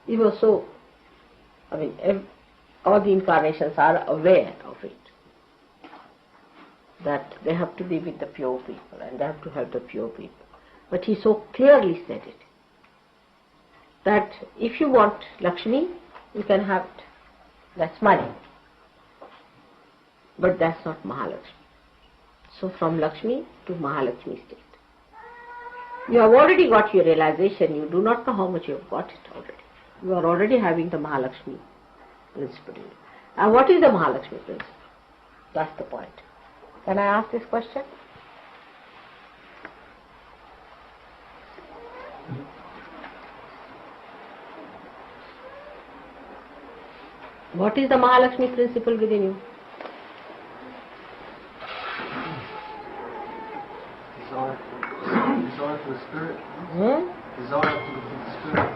He was so, all the incarnations are aware of it, that they have to be with the pure people and they have to help the pure people. But he so clearly said it, that if you want Lakshmi, you can have it. That's money. But that's not Mahalakshmi. So from Lakshmi to Mahalakshmi state. You have already got your realization, you do not know how much you have got it already. You are already having the Mahalakshmi principle. And what is the Mahalakshmi principle? That's the point. Can I ask this question? What is the Mahalakshmi principle within you? Desire for the spirit. Desire for the spirit.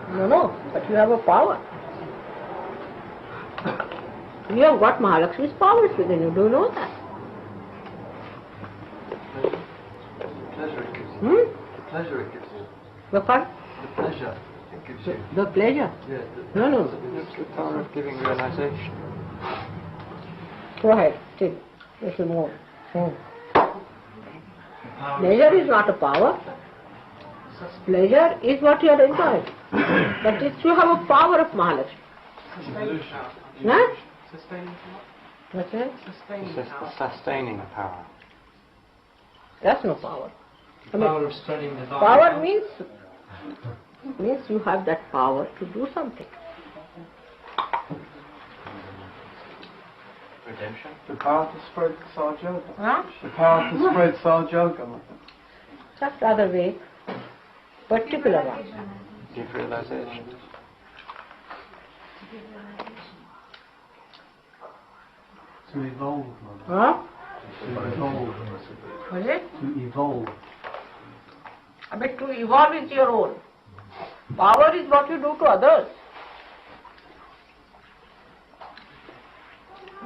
No, but you have a power. You have got Mahalakshmi's powers within you. Do you know that? The pleasure it gives you. The pleasure it gives you. The fun? The pleasure it gives you. The pleasure? Yeah. No. It's the power of giving realization. Go ahead, still. Little more. Pleasure is not a power. Pleasure is what you are enjoying. But it's you have a power of Mahalakshmi. Huh? Sustaining power. What's that? Sustaining It's power. the sustaining power. That's no power. Power of studying the body. Power means you have that power to do something. Redemption. The power to spread Saj Yoga. Huh? The power to spread Saj Yoga. Just other way, particular one. Give realization. To evolve. Huh? To evolve. What is it? To evolve. But to evolve is your own. Power is what you do to others.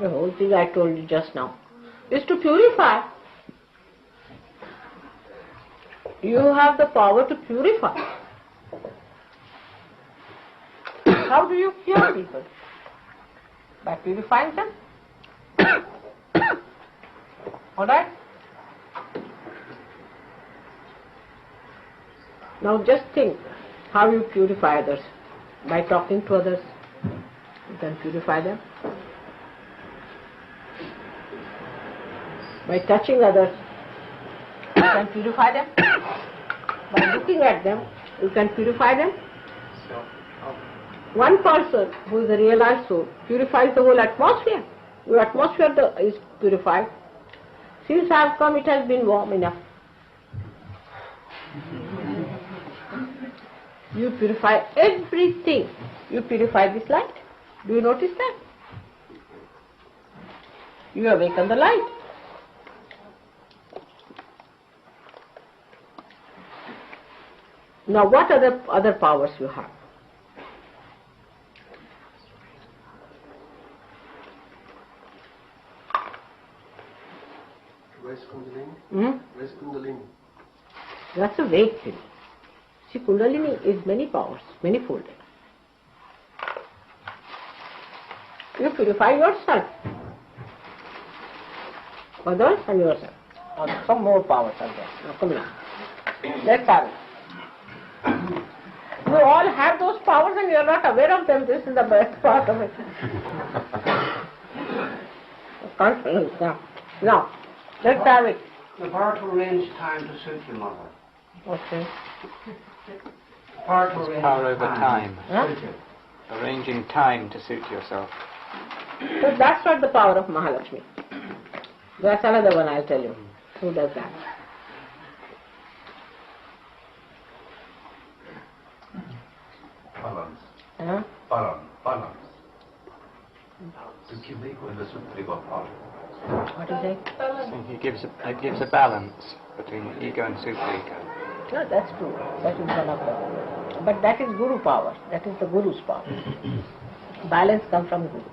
The whole thing I told you just now is to purify. You have the power to purify. How do you cure people? By purifying them. Alright? Now just think how you purify others. By talking to others, you can purify them. By touching others, you can purify them. By looking at them, you can purify them. One person who is a realized soul purifies the whole atmosphere. Your atmosphere is purified. Since I have come, it has been warm enough. You purify everything. You purify this light. Do you notice that? You awaken the light. Now what other powers you have? Raise Kundalini. Raise Kundalini. That's a vague thing. See, Kundalini is many powers, many-folded. You purify yourself. Others and yourself. Now, some more powers are there. Now come now. Let's have it. You all have those powers and you are not aware of them. This is the best part of it. Confidence. Now, let's have it. The power to arrange time to suit your mother. Okay. Power to It's arrange power over time. Huh? Arranging time to suit yourself. So that's not the power of Mahalakshmi. That's another one I'll tell you. Who does that? Balance. Huh? Balance. To keep equal in the ego power. What is it? So it gives a balance between ego and superego. No, that's true. That is one of them. But that is Guru power. That is the Guru's power. Balance comes from Guru.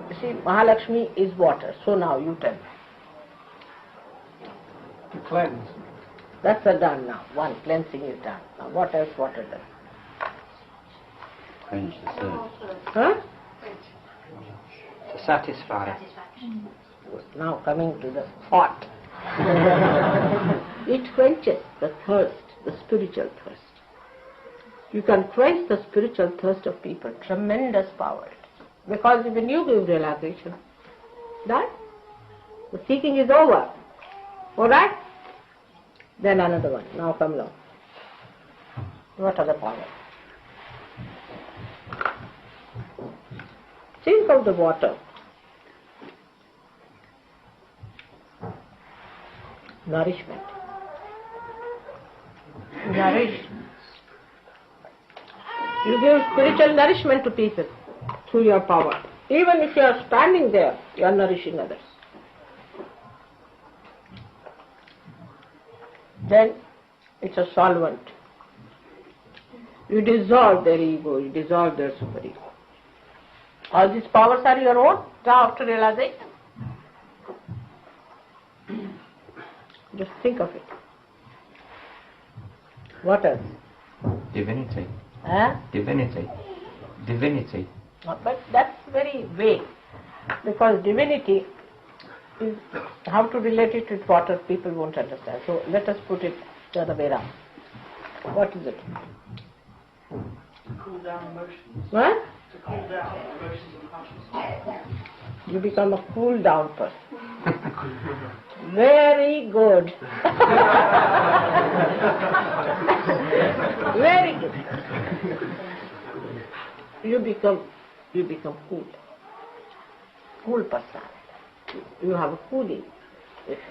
You see, Mahalakshmi is water. So now you tell me. To cleanse. That's done now. One cleansing is done. Now what else water does? Quench the thirst. Huh? To satisfy. Now coming to the thought. It quenches the thirst, the spiritual thirst. You can quench the spiritual thirst of people. Tremendous power. Because when you give realization, that the seeking is over. Alright? Then another one. Now come along. What other power? Think of the water. Nourishment. Nourish. You give spiritual nourishment to people through your power. Even if you are standing there, you are nourishing others. Then it's a solvent. You dissolve their ego, you dissolve their superego. All these powers are your own after realization. Just think of it. What else? Divinity. Huh? Divinity. Divinity. But that's very vague. Because divinity is how to relate it with water, people won't understand. So let us put it the other way around. What is it? To cool down emotions. What? To cool down emotions and passions. You become a cool down person. Very good. Very good. You become cool. Cool personality. You have a cooling effect.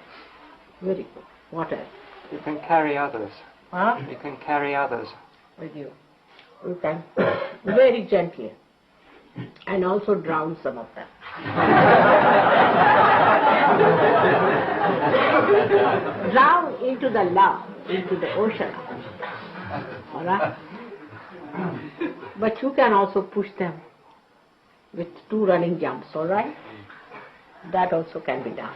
Very good. What else? You can carry others. Huh? You can carry others. With you. You can very gently. And also drown some of them. Drown into the love, into the ocean. Alright? But you can also push them with 2 running jumps, alright? That also can be done.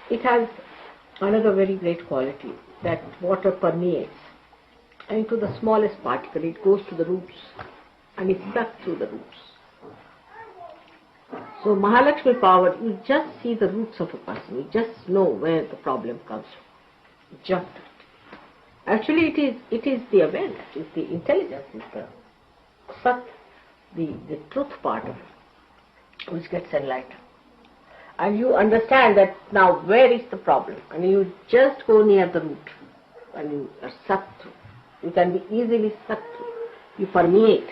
It has another very great quality, that water permeates into the smallest particle. It goes to the roots and it sucks through the roots. So Mahalakshmi power, you just see the roots of a person. You just know where the problem comes from. Just actually it is the awareness, it's the intelligence, it's the sat, the truth part of it, which gets enlightened. And you understand that now where is the problem, and you just go near the root and you are sucked through. You can be easily sucked through. You permeate.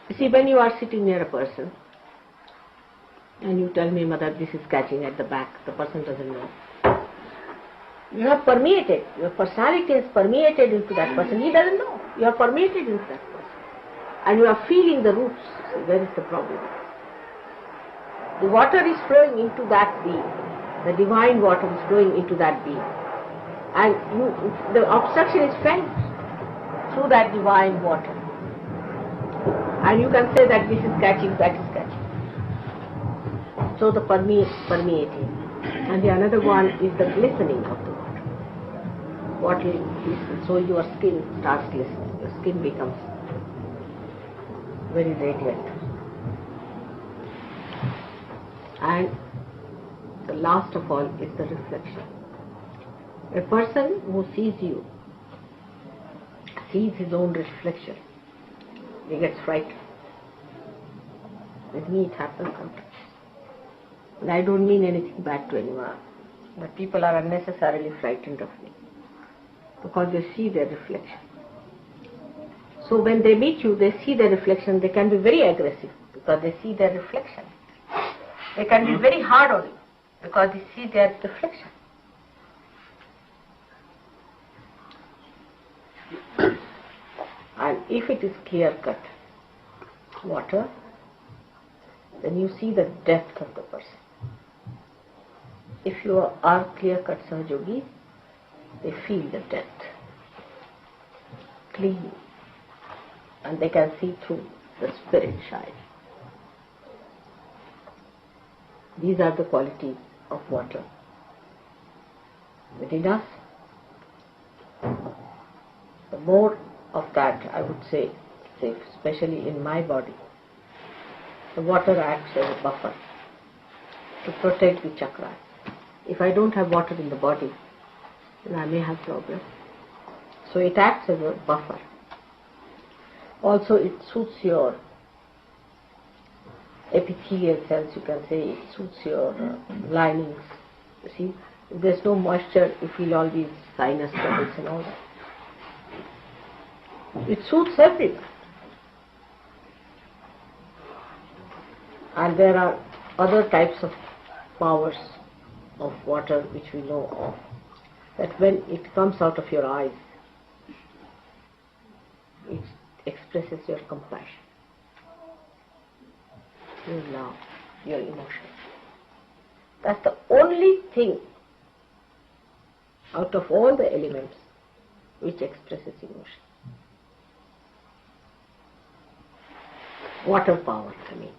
You see, when you are sitting near a person and you tell me, Mother, this is catching at the back, the person doesn't know. You have permeated. Your personality is permeated into that person. He doesn't know. You are permeated into that person. And you are feeling the roots. See, where is the problem? The water is flowing into that being. The divine water is flowing into that being. And the obstruction is felt through that divine water. And you can say that this is catching, that is catching. So the permeating. And the another one is the glistening of the water. Water glistens, so your skin starts glistening. Your skin becomes very radiant. And the last of all is the reflection. A person who sees you, sees his own reflection, he gets frightened. With me it happens sometimes. And I don't mean anything bad to anyone, but people are unnecessarily frightened of me because they see their reflection. So when they meet you, they see their reflection, they can be very aggressive because they see their reflection. They can be very hard on you because they see their reflection. And if it is clear-cut water, then you see the depth of the person. If you are clear-cut Sahajogi, they feel the depth, clean, and they can see through the spirit shine. These are the qualities of water within us, the more of that, I would say, especially in my body, the water acts as a buffer to protect the chakras. If I don't have water in the body, then I may have problems. So it acts as a buffer. Also, it suits your epithelial cells, you can say. It suits your linings. You see, if there's no moisture, you feel all these sinus troubles and all that. It suits everyone. And there are other types of powers of water which we know of, that when it comes out of your eyes, it expresses your compassion, your love, your emotion. That's the only thing out of all the elements which expresses emotion. Water power, I mean.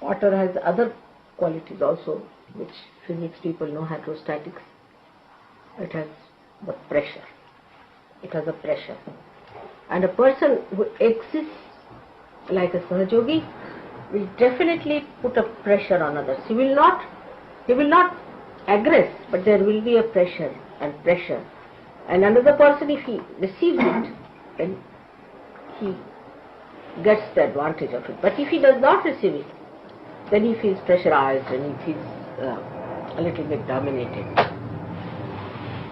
Water has other qualities also, which physics people know, hydrostatics. It has the pressure. It has a pressure. And a person who exists like a Sahajogi will definitely put a pressure on others. He will not aggress, but there will be a pressure and pressure. And another person, if he receives it, then he gets the advantage of it. But if he does not receive it, then he feels pressurized and he feels a little bit dominated.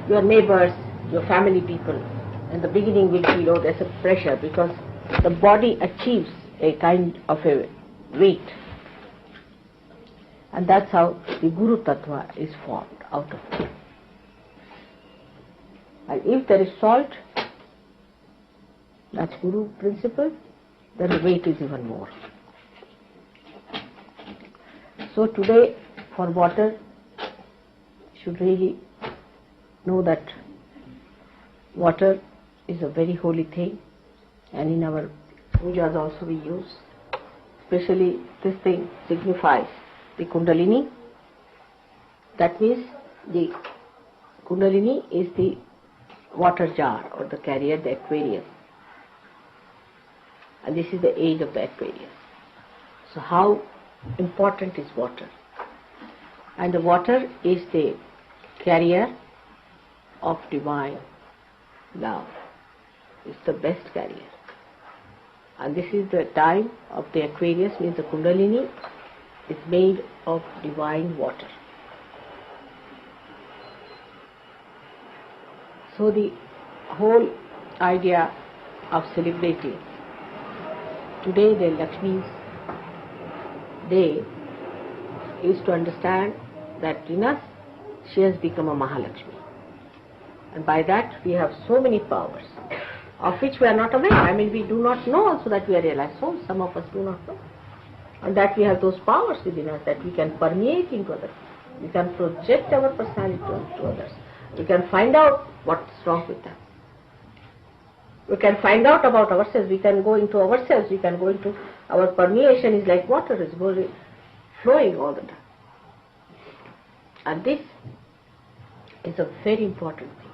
Your neighbors, your family people, in the beginning will feel, oh, there's a pressure, because the body achieves a kind of a weight. And that's how the Guru Tattva is formed out of it. And if there is salt, that's Guru Principle, then the weight is even more. So today, for water, you should really know that water is a very holy thing, and in our pujas also we use. Especially this thing signifies the Kundalini. That means the Kundalini is the water jar or the carrier, the Aquarius. And this is the age of the Aquarius. So how important is water? And the water is the carrier of divine love. It's the best carrier. And this is the time of the Aquarius, means the Kundalini is made of divine water. So the whole idea of celebrating today, the Lakshmi's day, is to understand that in us she has become a Mahalakshmi. And by that we have so many powers, of which we are not aware. I mean, we do not know also that we are realized. So some of us do not know. And that we have those powers within us that we can permeate into others. We can project our personality to others. We can find out what's wrong with them. We can find out about ourselves. We can go into ourselves. We can go into our permeation is like water, is flowing all the time. And this is a very important thing,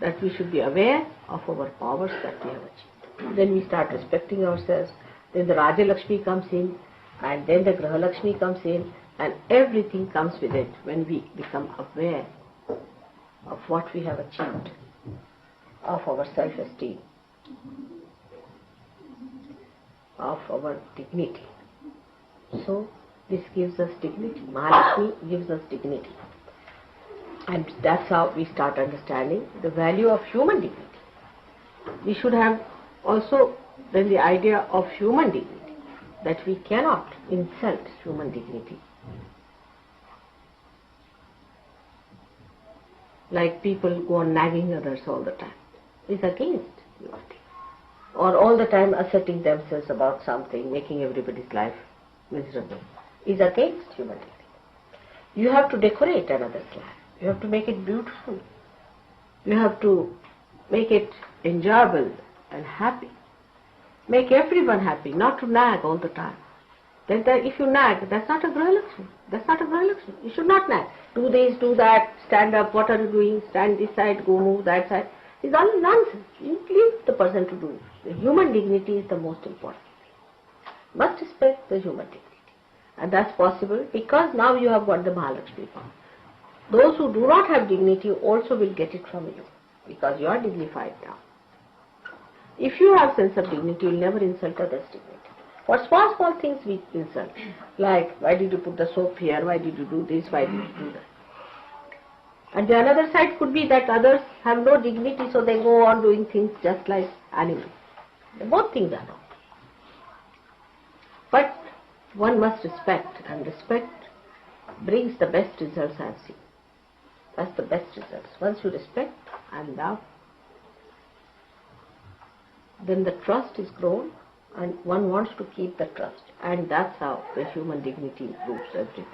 that we should be aware of our powers that we have achieved. Then we start respecting ourselves. Then the Raja Lakshmi comes in, and then the Graha Lakshmi comes in, and everything comes with it when we become aware of what we have achieved, of our self-esteem, of our dignity. So this gives us dignity. Mahalakshmi gives us dignity. And that's how we start understanding the value of human dignity. We should have also then the idea of human dignity, that we cannot insult human dignity. Like people go on nagging others all the time. It's against humanity. Or all the time asserting themselves about something, making everybody's life miserable, is against human dignity. You have to decorate another's life. You have to make it beautiful. You have to make it enjoyable and happy. Make everyone happy, not to nag all the time. Then if you nag, that's not a Grahalakshmi. That's not a Grahalakshmi. You should not nag. Do this, do that, stand up, what are you doing? Stand this side, go move that side. It's all nonsense. You leave the person to do. The human dignity is the most important thing. Must respect the human dignity. And that's possible because now you have got the Mahalakshmi power. Those who do not have dignity also will get it from you because you are dignified now. If you have sense of dignity, you will never insult others' dignity. For small, small things we insult, like why did you put the soap here, why did you do this, why did you do that. And the another side could be that others have no dignity, so they go on doing things just like animals. Both things are wrong. But one must respect, and respect brings the best results I have seen. That's the best results. Once you respect and love, then the trust is grown and one wants to keep the trust. And that's how the human dignity improves everywhere.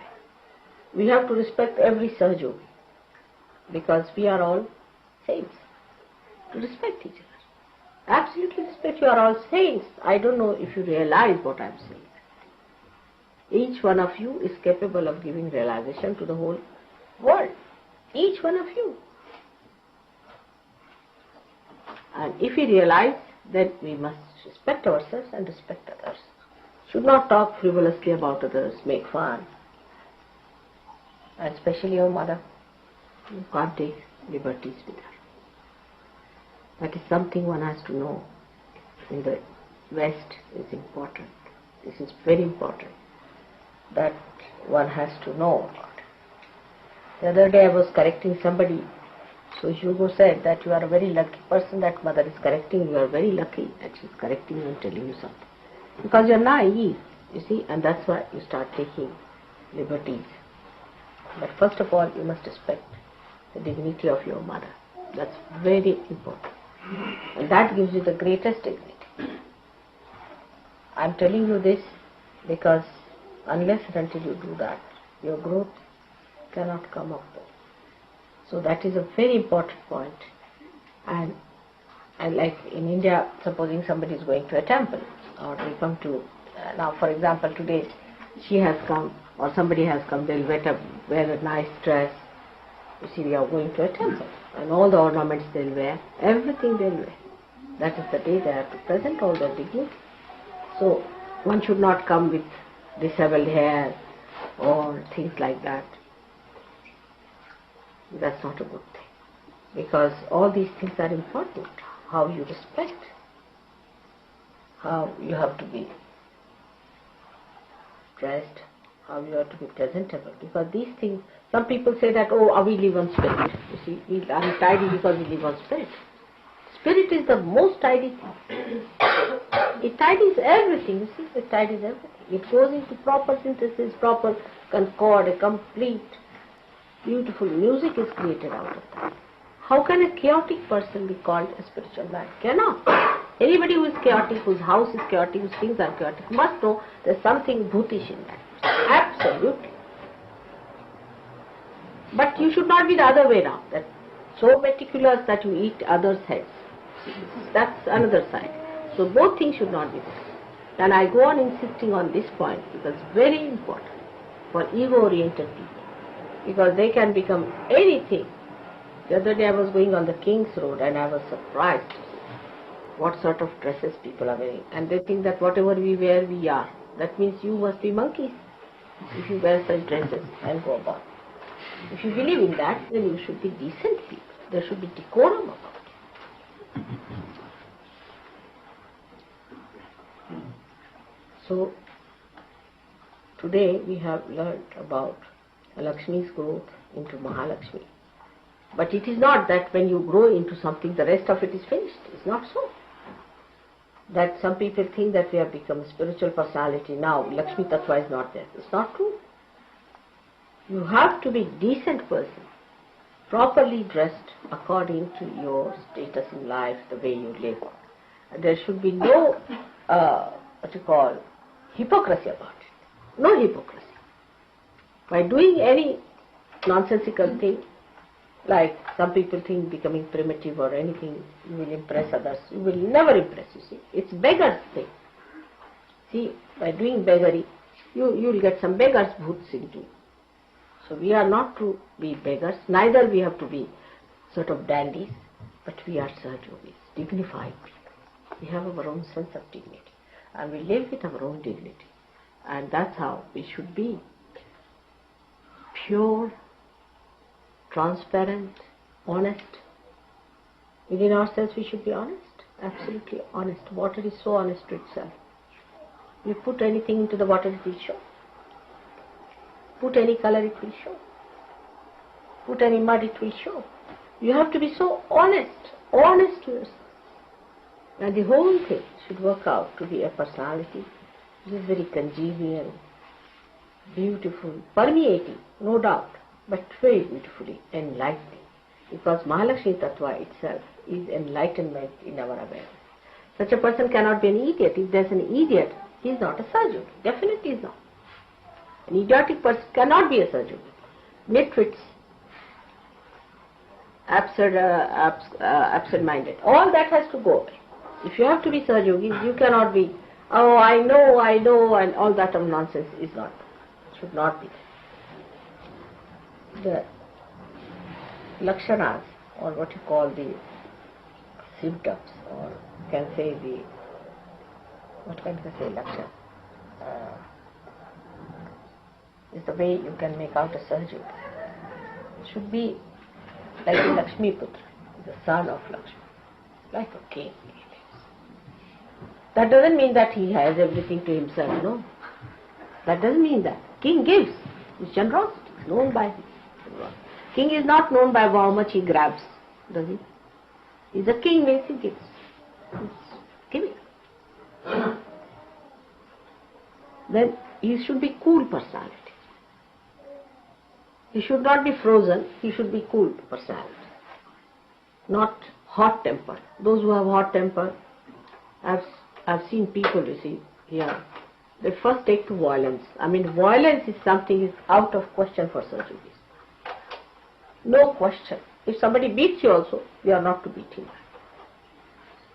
We have to respect every Sahajogi because we are all saints. To respect each other. Absolutely respect. You are all saints. I don't know if you realize what I am saying. Each one of you is capable of giving realization to the whole world. Each one of you. And if we realize, then we must respect ourselves and respect others. Should not talk frivolously about others, make fun. And especially your mother. You can't take liberties with her. That is something one has to know. In the West is important. This is very important. That one has to know about. The other day I was correcting somebody. So Hugo said that you are a very lucky person that mother is correcting you. You are very lucky that she is correcting you and telling you something. Because you are naive, you see, and that's why you start taking liberties. But first of all, you must respect the dignity of your mother. That's very important. And that gives you the greatest dignity. I am telling you this because unless and until you do that, your growth cannot come up. So that is a very important point. And like in India, supposing somebody is going to a temple, or they come to, now for example today, she has come, or somebody has come, they'll wear a nice dress. You see, we are going to a temple, and all the ornaments they'll wear, everything they'll wear. That is the day they have to present all their dignity. So one should not come with disheveled hair or things like that. That's not a good thing. Because all these things are important. How you respect, how you have to be dressed, how you have to be presentable. Because these things, some people say that, oh, we live on spirit. You see, we are tidy because we live on spirit. Spirit is the most tidy thing. It tidies everything, you see, it tidies everything. It goes into proper synthesis, proper concord, a complete, beautiful music is created out of that. How can a chaotic person be called a spiritual man? Cannot. Anybody who is chaotic, whose house is chaotic, whose things are chaotic, must know there's something bhutish in that. Absolutely. But you should not be the other way around, that so meticulous that you eat others' heads. That's another side. So both things should not be there. And I go on insisting on this point because it's very important for ego-oriented people. Because they can become anything. The other day I was going on the King's Road and I was surprised to see what sort of dresses people are wearing. And they think that whatever we wear, we are. That means you must be monkeys if you wear such dresses and go about. If you believe in that, then you should be decent people. There should be decorum about it. So, today we have learnt about Lakshmi's growth into Mahalakshmi. But it is not that when you grow into something, the rest of it is finished. It's not so. That some people think that we have become a spiritual personality now, Lakshmi Tattva is not there. It's not true. You have to be a decent person, properly dressed according to your status in life, the way you live. There should be no, hypocrisy about it. No hypocrisy. By doing any nonsensical thing, like some people think becoming primitive or anything, you will impress others. You will never impress, you see. It's beggar's thing. See, by doing beggary, You'll get some beggars bhoots into you. So we are not to be beggars, neither we have to be sort of dandies, but we are Sahajogis, dignified people. We have our own sense of dignity and we live with our own dignity, and that's how we should be. Pure, transparent, honest. Within ourselves we should be honest, absolutely honest. Water is so honest to itself. You put anything into the water, it will show. Put any color, it will show. Put any mud, it will show. You have to be so honest to yourself. And the whole thing should work out to be a personality which is very congenial, beautiful, permeating, no doubt, but very beautifully enlightening. Because Mahalakshmi Tattva itself is enlightenment in our awareness. Such a person cannot be an idiot. If there's an idiot, he is not a Sahajogi. Definitely is not. An idiotic person cannot be a Sahajogi. Nitwits, absent-minded, all that has to go away. If you have to be Sahajogis, you cannot be, oh, I know, and all that of nonsense is not, should not be. The lakshanas, or what you call the symptoms, or you can say the, what can I say, lakshana, is the way you can make out a Sahajogi. It should be like the Lakshmi Putra, the son of Lakshmi, like a king. That doesn't mean that he has everything to himself, no. That doesn't mean that. King gives. His generosity is known by him. King is not known by how much he grabs, does he? He's a king means he gives. He's giving. Then he should be cool personality. He should not be frozen, he should be cool personality. Not hot temper. Those who have hot temper, I've seen people, you see, here, they first take to violence. I mean, violence is something is out of question for Sahajogis. No question. If somebody beats you also, we are not to beat him.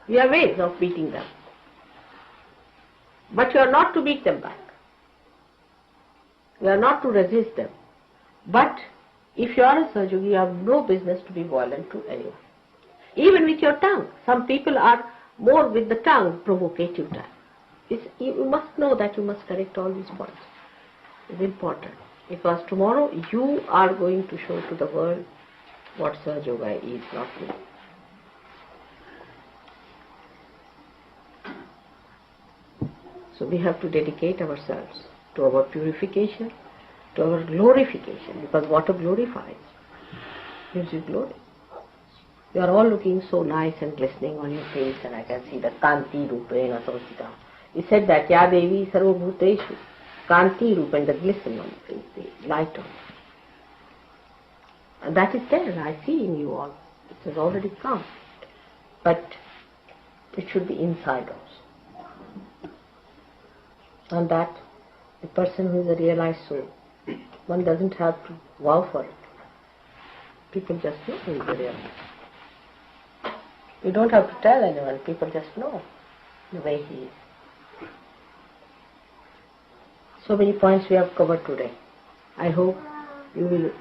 We have ways of beating them. But you are not to beat them back. You are not to resist them. But if you are a Sahajogi, you have no business to be violent to anyone. Even with your tongue. Some people are more with the tongue, provocative tongue. You must know that you must correct all these points. It's important. Because tomorrow you are going to show to the world what Sahajoga is, not me. So we have to dedicate ourselves to our purification, to our glorification, because water glorifies, gives you glory. You are all looking so nice and glistening on your face, and I can see the Kanti Rupena Samsita. He said that, Ya Devi Sarvabhuteshu, Kanti Rupena, the glisten on the face, the light on. And that is there, I see in you all. It has already come. But it should be inside also. And that, the person who is a realized soul, one doesn't have to vow for it. People just know who is a realized. You don't have to tell anyone, people just know the way he is. So many points we have covered today. I hope you will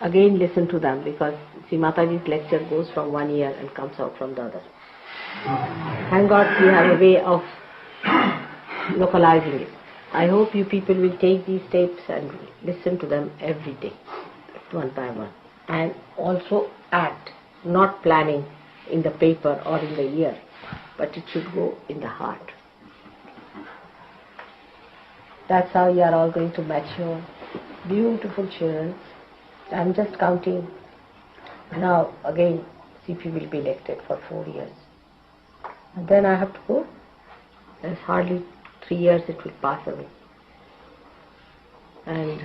again listen to them, because Shri Mataji's lecture goes from one ear and comes out from the other. Thank God we have a way of localizing it. I hope you people will take these tapes and listen to them every day, one by one. And also act, not planning in the paper or in the ear, but it should go in the heart. That's how you are all going to mature. Beautiful children. I'm just counting. Now again CP will be elected for 4 years. And then I have to go. There's hardly 3 years it will pass away. And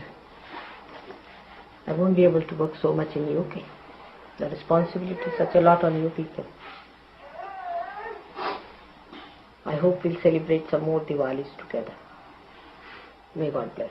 I won't be able to work so much in UK. The responsibility is such a lot on you people. I hope we'll celebrate some more Diwalis together. May God bless.